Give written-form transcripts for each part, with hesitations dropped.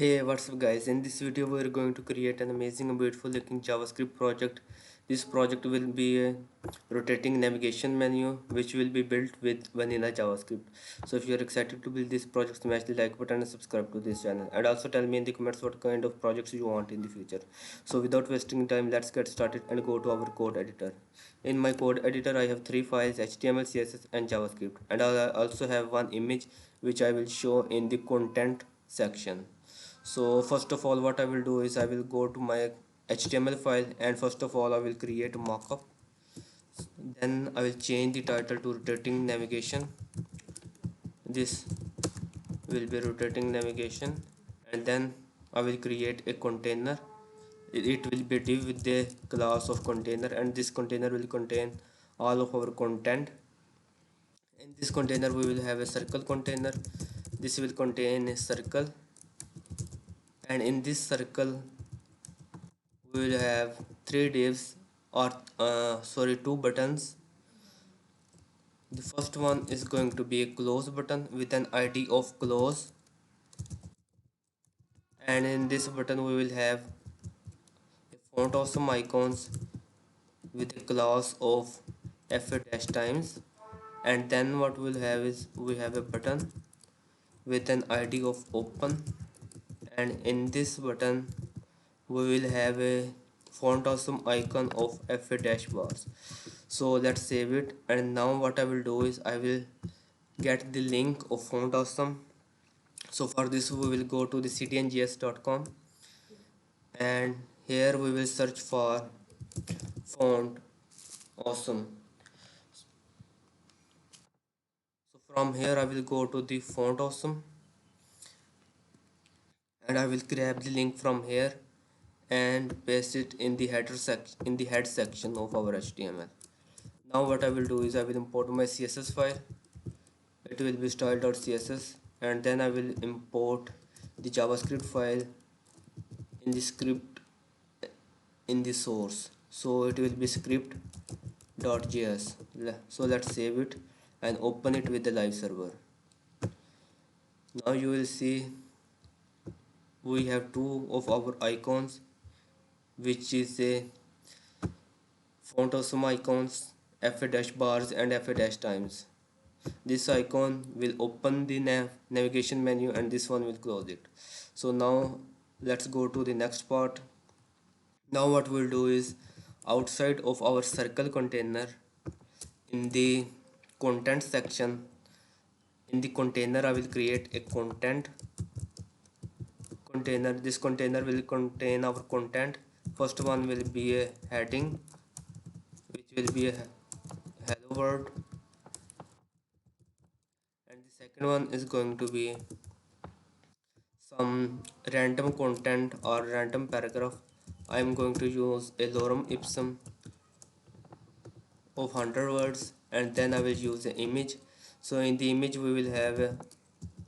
Hey, what's up guys? In this video we are going to create an amazing and beautiful looking JavaScript project. This project will be a rotating navigation menu which will be built with vanilla JavaScript. So if you are excited to build this project, smash the like button and subscribe to this channel. And also tell me in the comments what kind of projects you want in the future. So without wasting time, let's get started and go to our code editor. In my code editor I have three files: HTML, CSS and JavaScript. And I also have one image which I will show in the content section. So first of all what I will do is I will go to my HTML file, and first of all I will create a mockup. Then I will change the title to rotating navigation. This will be rotating navigation, and then I will create a container. It will be div with the class of container, and this container will contain all of our content. In this container we will have a circle container. This will contain a circle, and in this circle we will have three divs, or two buttons. The first one is going to be a close button with an id of close, and in this button we will have a font awesome icons with a class of fa dash times. And then what we'll have is we have a button with an id of open, and in this button we will have a font awesome icon of fa dash bars. So let's save it, and now what I will do is I will get the link of font awesome. So for this we will go to the cdngs.com, and here we will search for font awesome. So from here I will go to the font awesome, and I will grab the link from here and paste it in the head section of our HTML. Now what I will do is I will import my CSS file. It will be style.css, and then I will import the JavaScript file in the script in the source. So it will be script.js. So let's save it and open it with the live server. Now you will see we have two of our icons, which is a font awesome icons, fa dash bars and fa dash times. This icon will open the navigation menu, and this one will close it. So now let's go to the next part. Now what we'll do is, outside of our circle container, in the content section, in the container I will create a content container. This container will contain our content. First one will be a heading, which will be a hello world, and the second one is going to be some random content or random paragraph. I am going to use a lorem ipsum of 100 words, and then I will use an image. So in the image we will have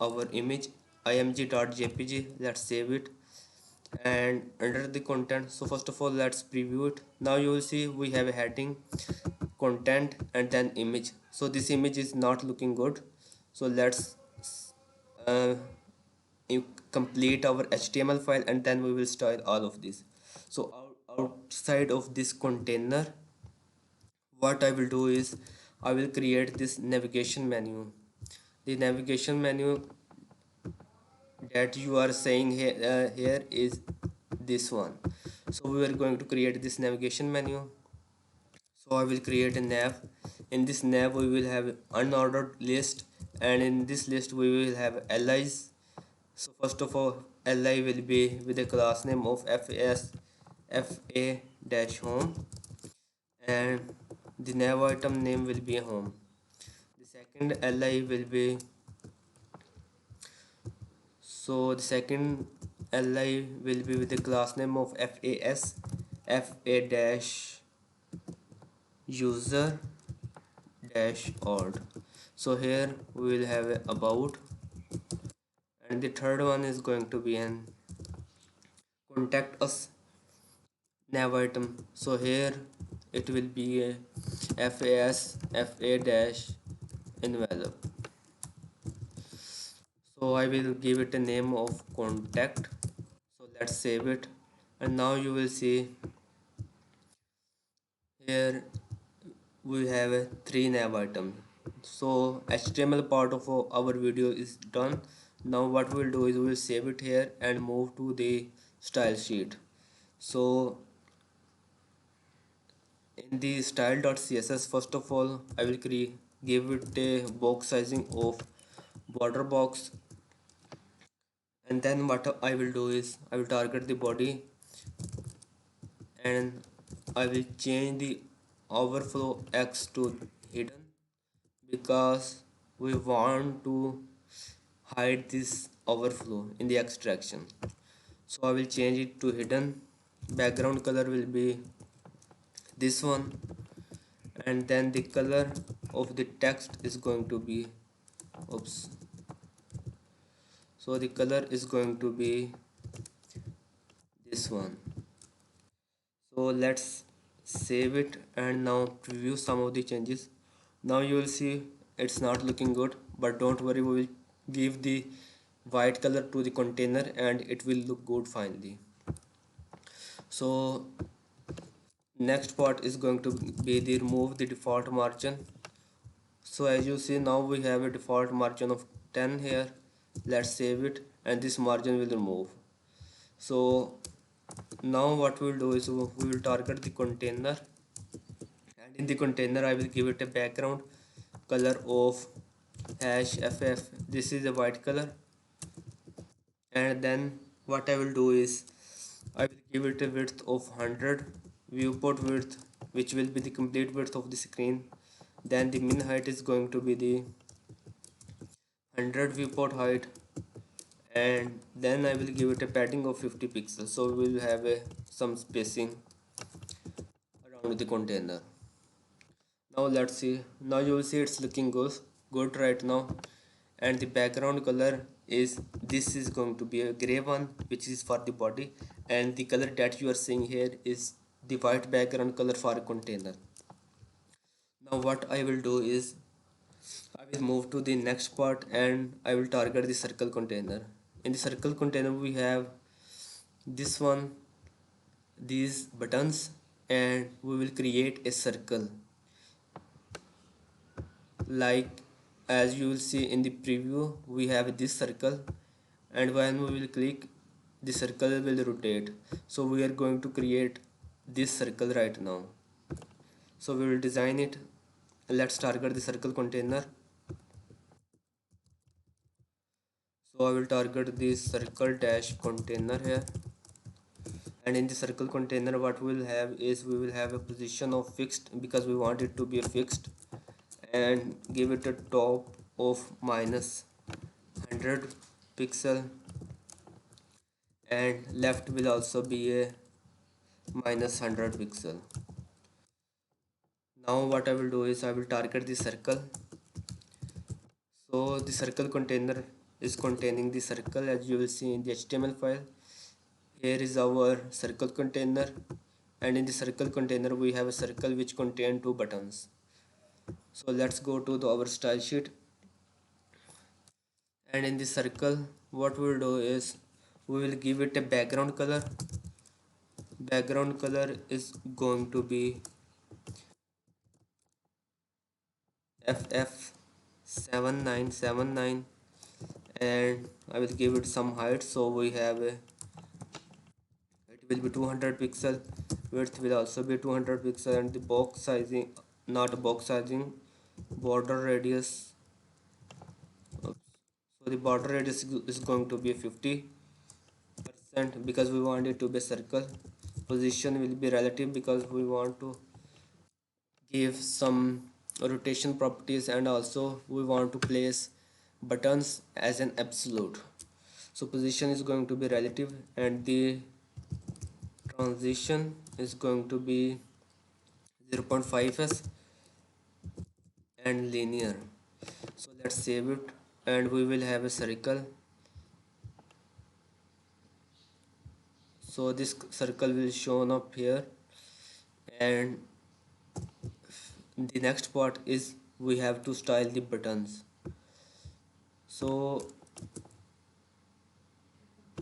our image img.jpg. Let's save it, and under the content, so first of all let's preview it. Now you will see we have a heading, content, and then image. So this image is not looking good, so let's uh, complete our HTML file, and then we will style all of this. So outside of this container, what I will do is I will create this navigation menu. The navigation menu that you are saying here is this one. So we are going to create this navigation menu. So I will create a nav. In this nav we will have unordered list, and in this list we will have LIs. So first of all, li will be with a class name of fa dash home, and the nav item name will be home. The second li will be, so the second li will be with the class name of fa dash user dash odd. So here we will have a about, and the third one is going to be an contact us nav item. So here it will be a fa dash envelope. So I will give it a name of contact. So let's save it, and now you will see here we have a 3 nav item. So HTML part of our video is done. Now what we'll do is we'll save it here and move to the style sheet. So in the style.css, first of all I will give it a box sizing of border box, and then what I will do is I will target the body and I will change the overflow X to hidden because we want to hide this overflow in the extraction. So I will change it to hidden. Background color will be this one, and then the color of the text is going to be, oops, so the color is going to be this one. So let's save it and now preview some of the changes. Now you will see it's not looking good, but don't worry, we will give the white color to the container and it will look good finally. So next part is going to be the remove the default margin. So as you see, now we have a default margin of 10 here. Let's save it and this margin will remove. So now what we will do is we will target the container, and in the container I will give it a background color of hash ff. This is a white color, and then what I will do is I will give it a width of 100, viewport width which will be the complete width of the screen. Then the min height is going to be the 100 viewport height, and then I will give it a padding of 50 pixels, so we will have some spacing around the container. Now let's see. Now you will see it's looking good right now, and the background color is, this is going to be a gray one which is for the body, and the color that you are seeing here is the white background color for a container. Now what I will do is I will move to the next part and I will target the circle container. In the circle container we have this one, these buttons, and we will create a circle like as you will see in the preview. We have this circle, and when we will click, the circle will rotate. So we are going to create this circle right now. So we will design it. Let's target the circle container. So I will target the circle dash container here, and in the circle container what we will have is we will have a position of fixed because we want it to be a fixed, and give it a top of minus 100 pixel, and left will also be a minus 100 pixel. Now what I will do is I will target the circle. So the circle container is containing the circle, as you will see in the HTML file. Here is our circle container, and in the circle container we have a circle which contain two buttons. So let's go to our style sheet, and in the circle what we will do is we will give it a background color. Background color is going to be FF7979, and I will give it some height, so we have a, it will be 200 pixel, width will also be 200 pixel, and the box sizing, not box sizing, border radius, oops. So the border radius is going to be 50% because we want it to be a circle. Position will be relative because we want to give some rotation properties, and also we want to place buttons as an absolute. So position is going to be relative, and the transition is going to be 0.5s and linear. So let's save it, and we will have a circle. So this circle will shown up here, and the next part is we have to style the buttons. So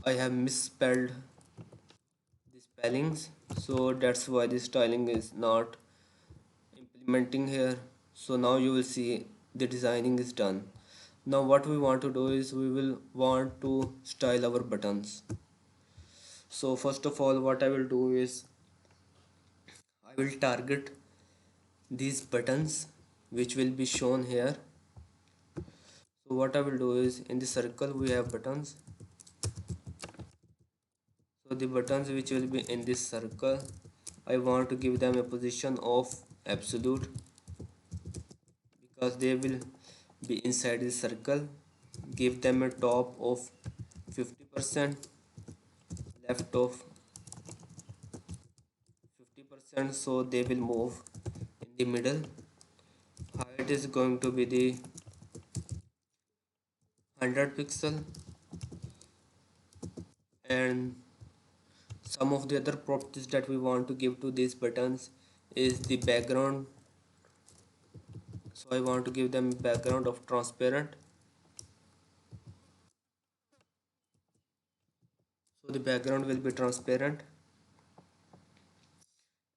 I have misspelled the spellings, so that's why the styling is not implementing here. So now you will see the designing is done. Now what we want to do is we will want to style our buttons. So first of all, what I will do is I will target these buttons which will be shown here. So what I will do is in the circle we have buttons. So the buttons which will be in this circle, I want to give them a position of absolute because they will be inside the circle. Give them a top of 50%, left of 50%, so they will move in the middle. Height is going to be the 100 pixel, and some of the other properties that we want to give to these buttons is the background. So I want to give them background of transparent. So the background will be transparent,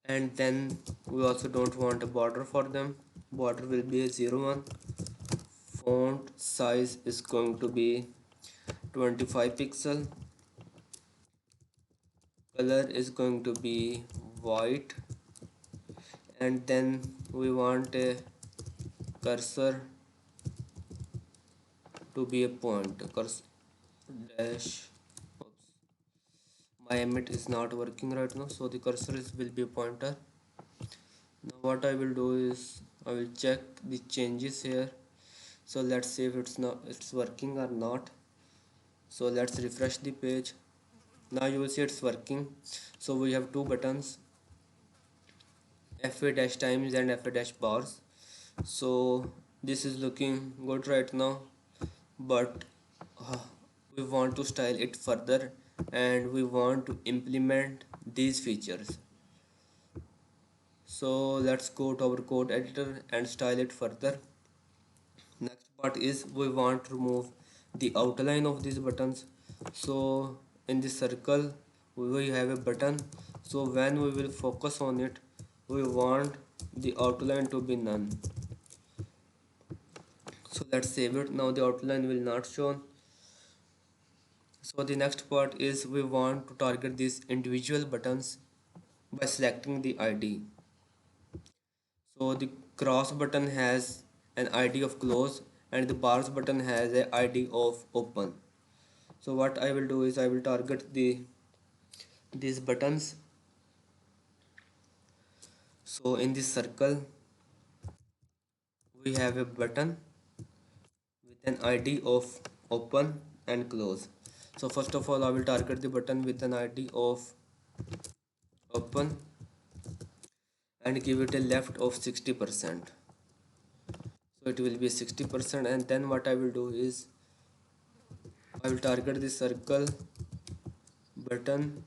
and then we also don't want a border for them. Border will be a 01. Font size is going to be 25 pixel. Color is going to be white, and then we want a cursor to be a point. Cursor dash. Oops. My emit is not working right now, so the cursor will be a pointer. Now what I will do is I will check the changes here. So let's see if it's working or not. So let's refresh the page. Now you will see it's working. So we have two buttons, FA dash times and FA dash bars. So this is looking good right now, but uh, we want to style it further and we want to implement these features. So let's go to our code editor and style it further. Next part is we want to remove the outline of these buttons. So in this circle we have a button, so when we will focus on it we want the outline to be none. So let's save it. Now the outline will not show. So the next part is we want to target these individual buttons by selecting the ID. So the cross button has an ID of close and the bars button has a ID of open. So what I will do is I will target these buttons. So in this circle we have a button with an ID of open and close. So first of all I will target the button with an ID of open and give it a left of 60%. So it will be 60%, and then what I will do is I will target the circle button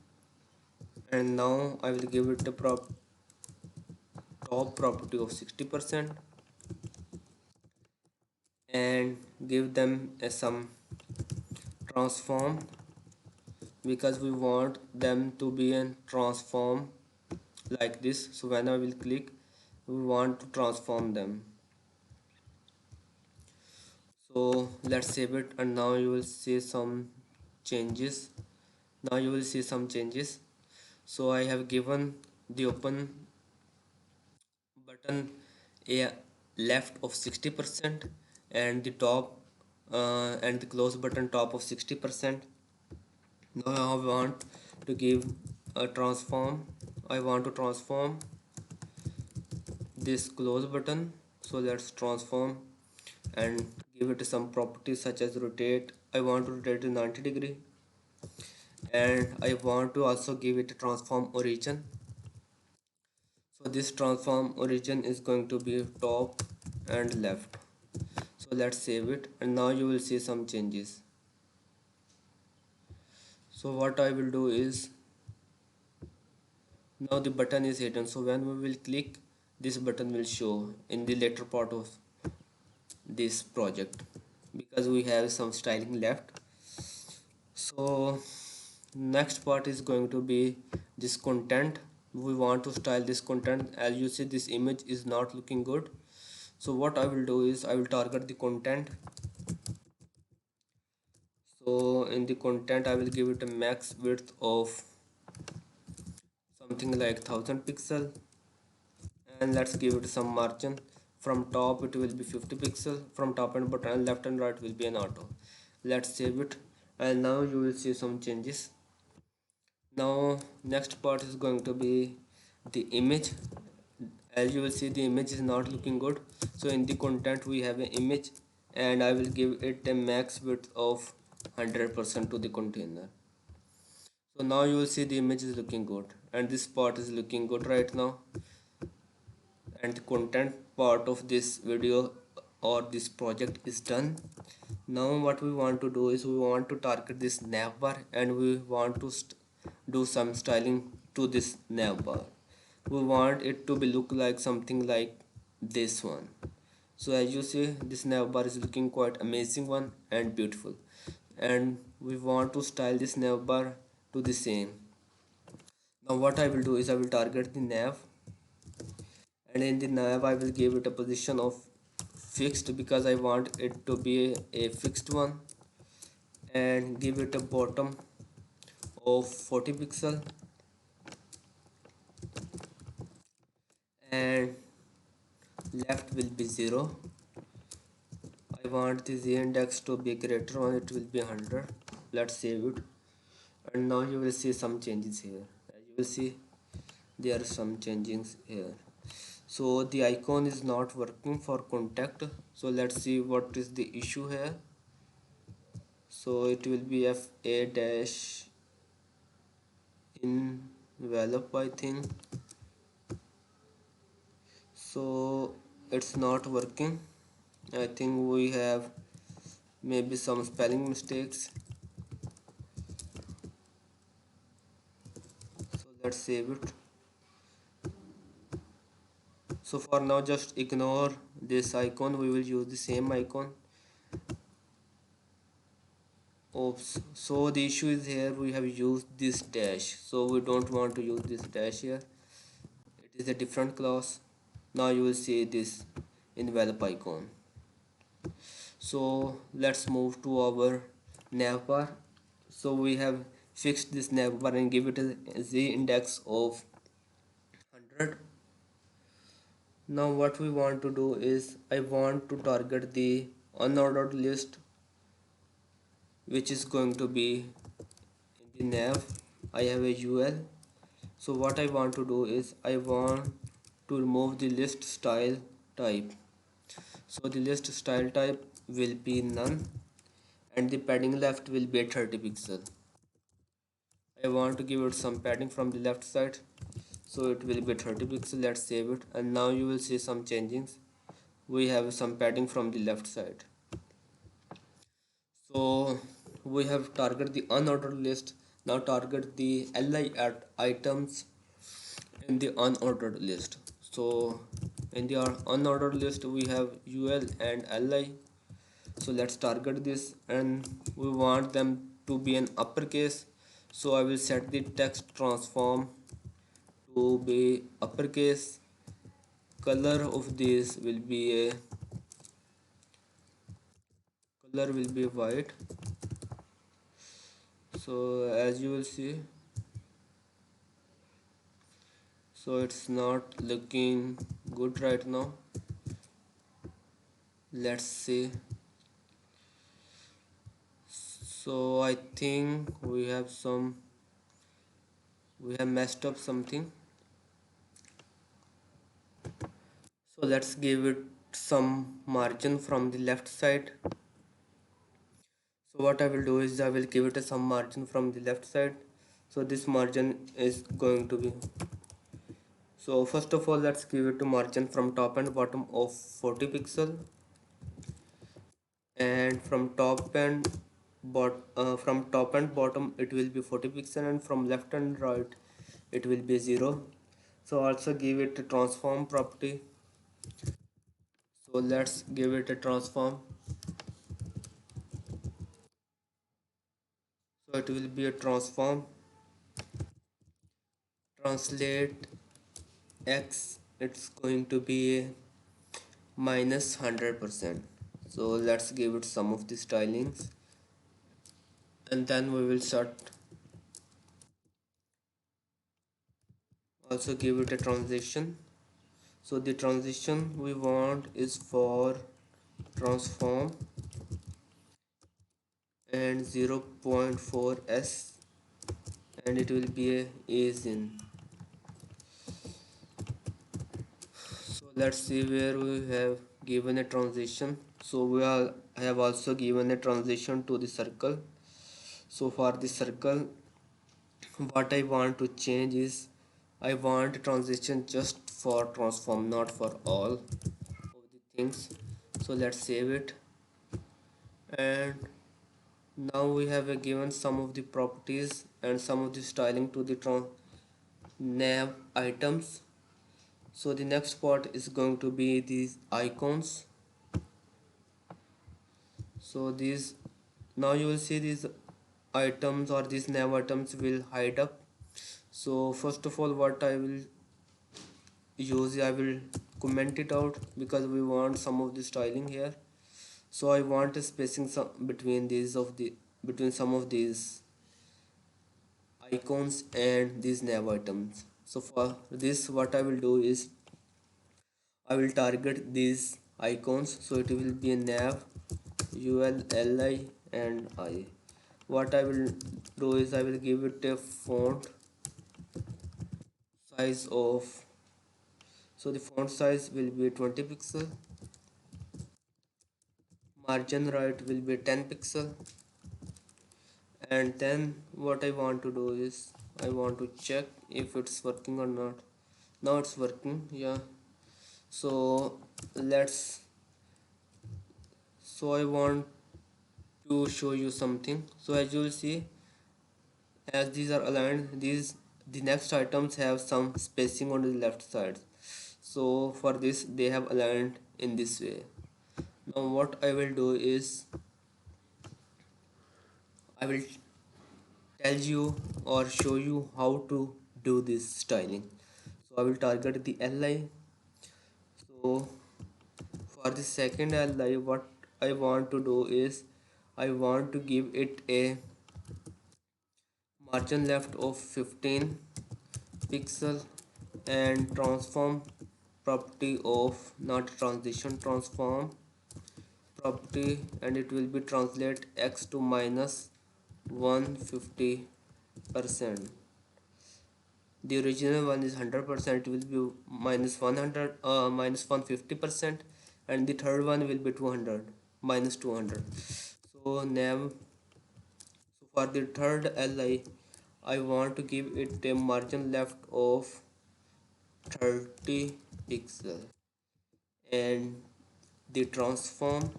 and now I will give it a top property of 60% and give them a some transform because we want them to be a transform like this. So when I will click we want to transform them. So let's save it, and now you will see some changes. Now you will see some changes. So I have given the open button a left of 60% and the top and the close button top of 60%. Now I want to give a transform. I want to transform this close button. So let's transform and give it some properties such as rotate. I want to rotate to 90 degree, and I want to also give it a transform origin. So this transform origin is going to be top and left. So let's save it, and now you will see some changes. So what I will do is now the button is hidden, so when we will click this button will show in the later part of this project because we have some styling left. So next part is going to be this content. We want to style this content. As you see, this image is not looking good, so what I will do is I will target the content. So in the content I will give it a max width of something like 1000 pixel, and let's give it some margin. From top it will be 50 pixel, from top and bottom, and left and right will be an auto. Let's save it, and now you will see some changes. Now next part is going to be the image. As you will see, the image is not looking good, so in the content we have an image, and I will give it a max width of 100% to the container. So now you will see the image is looking good, and this part is looking good right now, and the content part of this video or this project is done. Now what we want to do is we want to target this navbar, and we want to do some styling to this navbar. We want it to be look like something like this one. So as you see, this navbar is looking quite amazing one and beautiful, and we want to style this navbar to the same. Now what I will do is I will target the nav, and in the nav I will give it a position of fixed because I want it to be a fixed one, and give it a bottom of 40 pixel, and left will be 0. I want the z index to be greater one, it will be 100. Let's save it, and now you will see some changes here. As you will see, there are some changes here. So the icon is not working for contact, so let's see what is the issue here. So it will be fa dash envelope, I think. So it's not working. I think we have maybe some spelling mistakes, so let's save it. So for now just ignore this icon, we will use the same icon. Oops, so the issue is here we have used this dash, so we don't want to use this dash here. It is a different class. Now you will see this envelope icon. So let's move to our navbar. So we have fixed this navbar and give it a z index of 100. Now what we want to do is I want to target the unordered list, which is going to be in the nav. I have a ul. So what I want to do is I want to remove the list style type. So the list style type will be none, and the padding left will be 30 pixel. I want to give it some padding from the left side, so it will be 30 pixel. Let's save it, and now you will see some changes. We have some padding from the left side. So we have target the unordered list. Now target the li at items in the unordered list. So in the unordered list we have ul and li. So let's target this, and we want them to be in uppercase. So I will set the text transform to be uppercase. Color of this will be a color will be white. So as you will see, so it's not looking good right now. Let's see. So I think we have messed up something. So let's give it some margin from the left side. So what I will do is I will give it some margin from the left side. So this margin is going to be, so first of all let's give it a margin from top and bottom of 40 pixel, and from top and bottom it will be 40 pixel, and from left and right it will be 0. So also give it a transform property. So let's give it a transform. So So it will be a transform translate x, it's going to be a minus 100%. So let's give it some of the stylings, and then we will start also give it a transition. So the transition we want is for transform and 0.4 s, and it will be a is in. So let's see where we have given a transition. So I have also given a transition to the circle. So for the circle, what I want to change is I want transition just for transform, not for all of the things. So let's save it, and now we have given some of the properties and some of the styling to the nav items. So the next part is going to be these icons. So these, now you will see these items or these nav items will hide up. So first of all, what I will use, I will comment it out because we want some of the styling here. So I want a spacing some between these of the between some of these icons and these nav items. So for this, what I will do is I will target these icons. So it will be a nav ul li and I. What I will do is I will give it a font size of, so the font size will be 20 pixel, margin right will be 10 pixel, and then what I want to do is I want to check if it's working or not. Now it's working, yeah. So let's, so I want to show you something. So as you will see, as these are aligned, these the next items have some spacing on the left side. So for this they have aligned in this way. Now what I will do is I will tell you or show you how to do this styling. So I will target the li. So for the second li, what I want to do is I want to give it a margin left of 15 pixel and transform property of, not transition, transform property, and it will be translate x to minus 150%. The original one is 100%, it will be minus 100 minus 150%, and the third one will be 200 minus 200. So nav, so for the third li I want to give it a margin left of 30 pixel, and the transform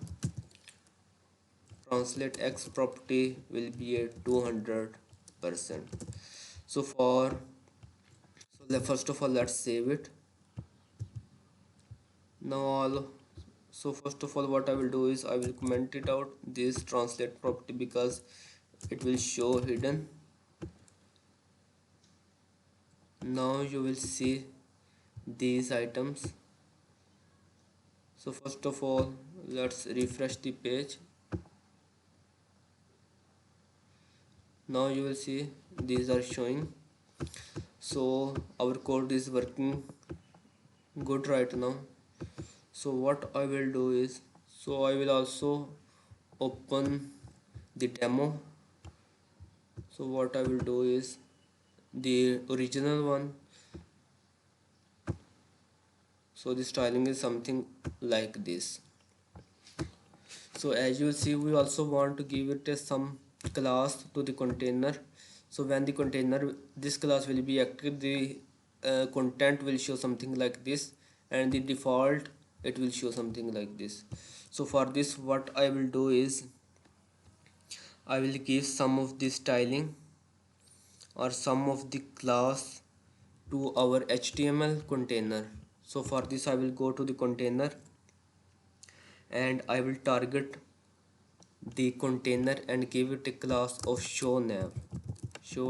translate x property will be a 200%. So for, so first of all let's save it. Now all, so first of all what I will do is I will comment it out this translate property because it will show hidden. Now you will see these items. So first of all let's refresh the page. Now you will see these are showing. So our code is working good right now. So what I will do is, so I will also open the demo. So what I will do is the original one, so the styling is something like this. So as you see, we also want to give it a some class to the container. So when the container, this class will be active, the content will show something like this, and the default it will show something like this. So for this what I will do is I will give some of the styling or some of the class to our HTML container. So for this I will go to the container and I will target the container and give it a class of show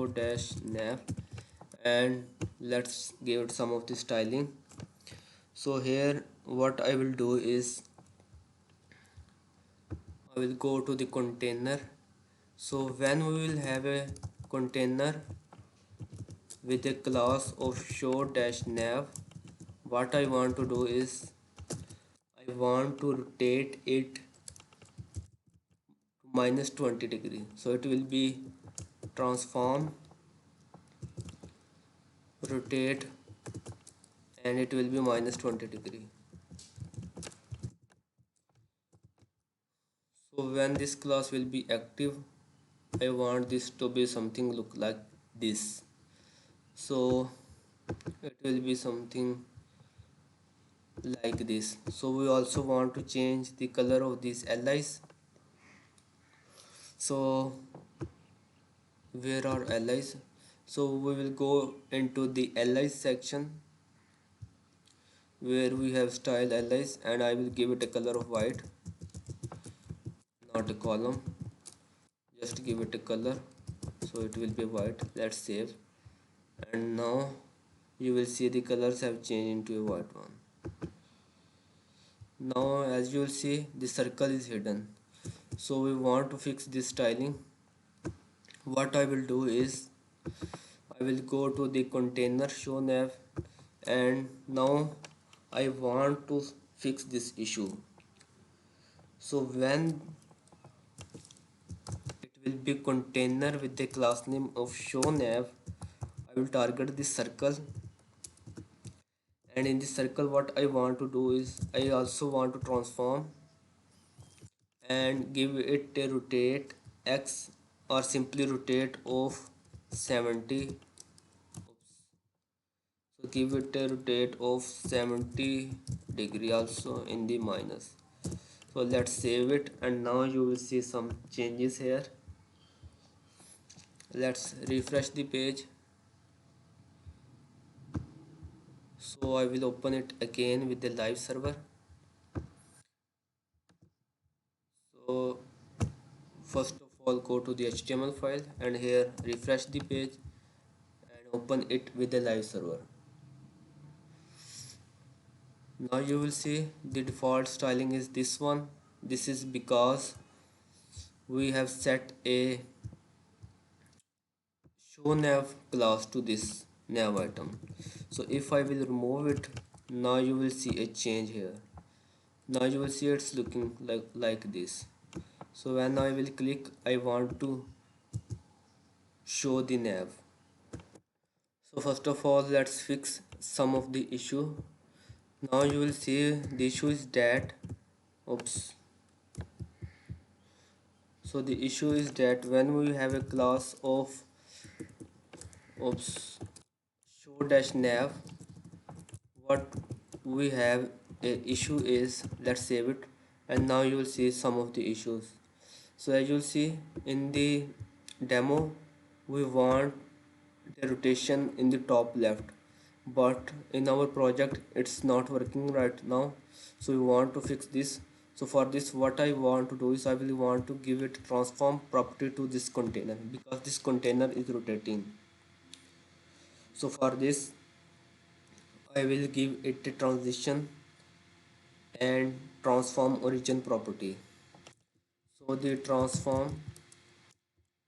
dash nav, and let's give it some of the styling. So here what I will do is I will go to the container. So when we will have a container with a class of show dash nav, what I want to do is I want to rotate it to minus 20 degree. So it will be transform rotate and it will be minus 20 degree. So when this class will be active, I want this to be something look like this. So it will be something like this. So we also want to change the color of these allies. So where are allies? So we will go into the allies section where we have style allies, and I will give it a color of white, not a column, just give it a color, so it will be white. Let's save, and now you will see the colors have changed into a white one. Now as you will see, the circle is hidden, so we want to fix this styling. What I will do is I will go to the container show nav, and now I want to fix this issue. So when it will be container with the class name of show nav, I will target this circle, and in this circle what I want to do is I also want to transform and give it a rotate x, or simply rotate of 70. So give it a rotate of 70 degree also in the minus. So let's save it, and now you will see some changes here. Let's refresh the page. So I will open it again with the live server. So first of all go to the HTML file, and here refresh the page and open it with the live server. Now you will see the default styling is this one. This is because we have set a show nav class to this nav item. So if I will remove it, now you will see a change here. Now you will see it's looking like this. So when I will click, I want to show the nav. So first of all, let's fix some of the issue. Now you will see the issue is that, oops, so the issue is that when we have a class of, oops, show dash nav, what we have a issue is, let's save it, and now you will see some of the issues. So as you'll see in the demo, we want the rotation in the top left, but in our project it's not working right now, so we want to fix this. So for this, what I want to do is I will want to give it transform property to this container, because this container is rotating. So for this I will give it a transition and transform origin property. So the transform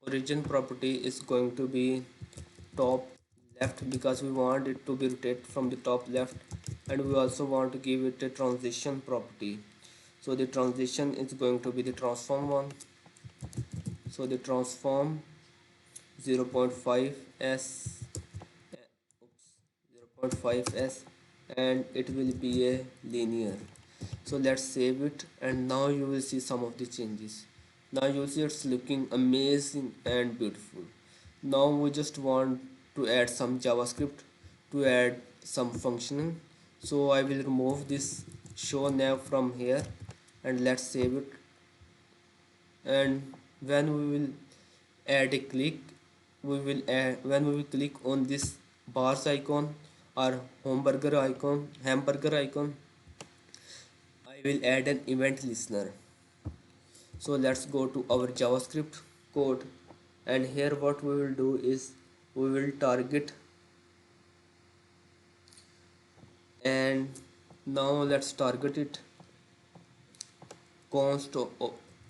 origin property is going to be top left, because we want it to be rotated from the top left, and we also want to give it a transition property. So the transition is going to be the transform one. So the transform 0.5 s, oops, 0.5 s, and it will be a linear. So let's save it, and now you will see some of the changes. Now you will see it's looking amazing and beautiful. Now we just want to add some JavaScript to add some functioning. So I will remove this show nav from here, and let's save it. And when we will add a click, when we will click on this bars icon or hamburger icon, I will add an event listener. So let's go to our JavaScript code, and here what we will do is we will target, and now let's target it const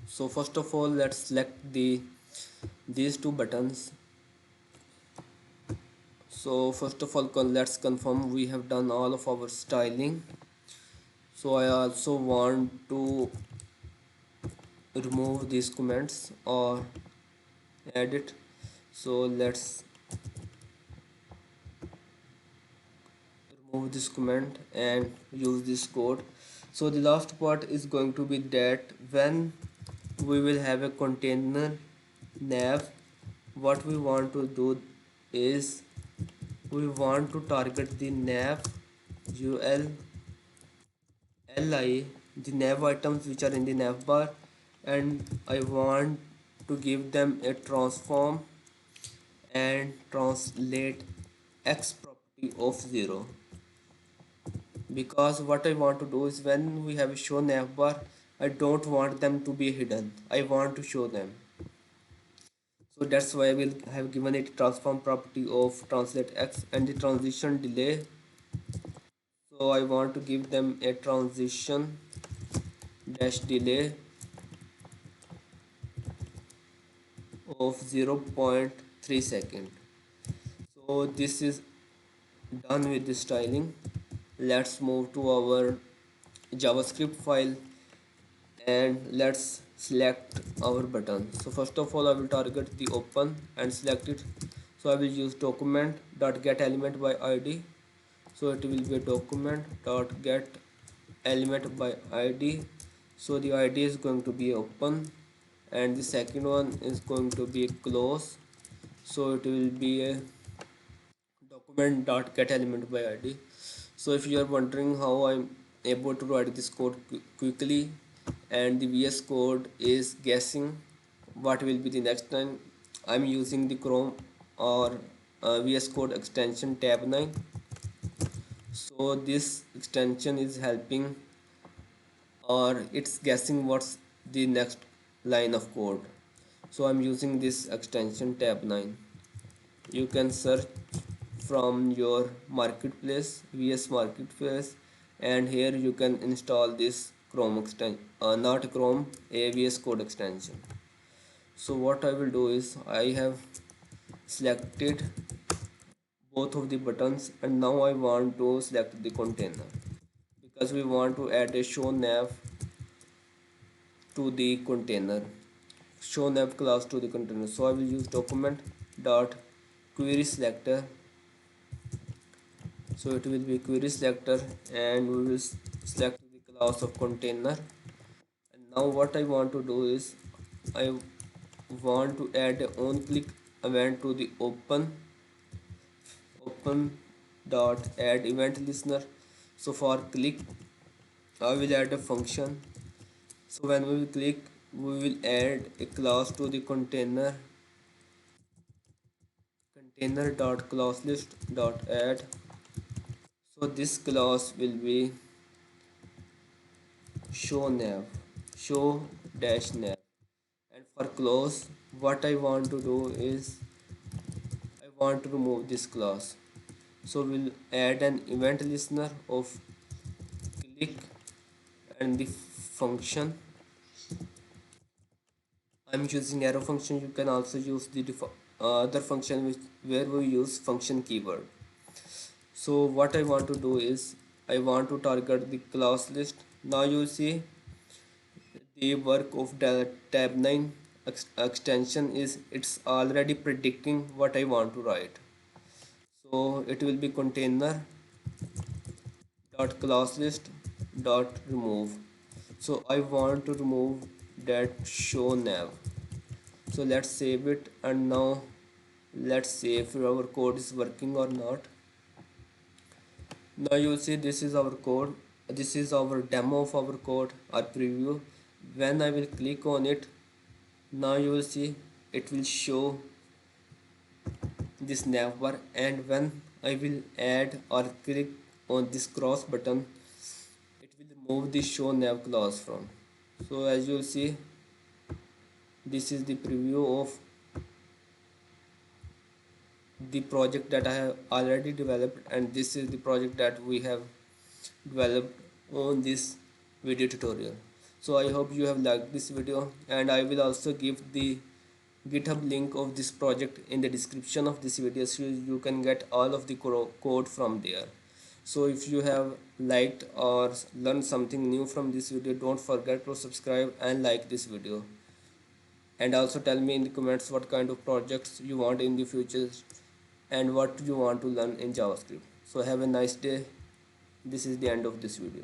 so first of all let's select these two buttons. So first of all let's confirm we have done all of our styling. So I also want to remove these comments or edit. So let's remove this comment and use this code. So the last part is going to be that when we will have a container nav, what we want to do is we want to target the nav ul li, the nav items which are in the nav bar, and I want to give them a transform and translate x property of 0, because what I want to do is when we have a show navbar, I don't want them to be hidden, I want to show them. So that's why I will have given it transform property of translate x and the transition delay. So I want to give them a transition dash delay of 0.3 second. So this is done with the styling. Let's move to our JavaScript file and let's select our button. So first of all I will target the open and select it. So I will use document dot get element by id. So it will be a document dot get element by id. So the id is going to be open and the second one is going to be close. So it will be a document dot get element by id. So if you are wondering how I'm able to write this code quickly and the VS Code is guessing what will be the next line, I'm using the Chrome or VS Code extension tab 9. So this extension is helping or it's guessing what's the next line of code. So I'm using this extension tab 9. You can search from your marketplace, VS marketplace, and here you can install this Chrome extension, not Chrome, a VS Code extension. So what I will do is I have selected both of the buttons and now I want to select the container because we want to add a show nav to the container, show nav class to the container. So I will use document dot query selector. So it will be query selector and we will select the class of container. And now what I want to do is I want to add a on click event to the open dot add event listener. So for click I will add a function. So when we will click we will add a class to the container dot class list dot add. So this class will be show nav, show dash nav. And for close what I want to do is I want to remove this class. So we'll add an event listener of click and the function. I'm using arrow function. You can also use the other function where we use function keyword. So what I want to do is I want to target the class list. Now you see the work of the tab 9 extension is it's already predicting what I want to write. So it will be container dot class list dot remove. So I want to remove that show nav. So let's save it and now let's see if our code is working or not. Now you see this is our code, this is our demo of our code or preview. When I will click on it, now you will see it will show this navbar, and when I will add or click on this cross button it will remove the show nav class from. So as you see this is the preview of the project that I have already developed, and this is the project that we have developed on this video tutorial. So I hope you have liked this video, and I will also give the GitHub link of this project in the description of this video, so you can get all of the code from there. So if you have liked or learned something new from this video, don't forget to subscribe and like this video, and also tell me in the comments what kind of projects you want in the future and what you want to learn in JavaScript. So have a nice day. This is the end of this video.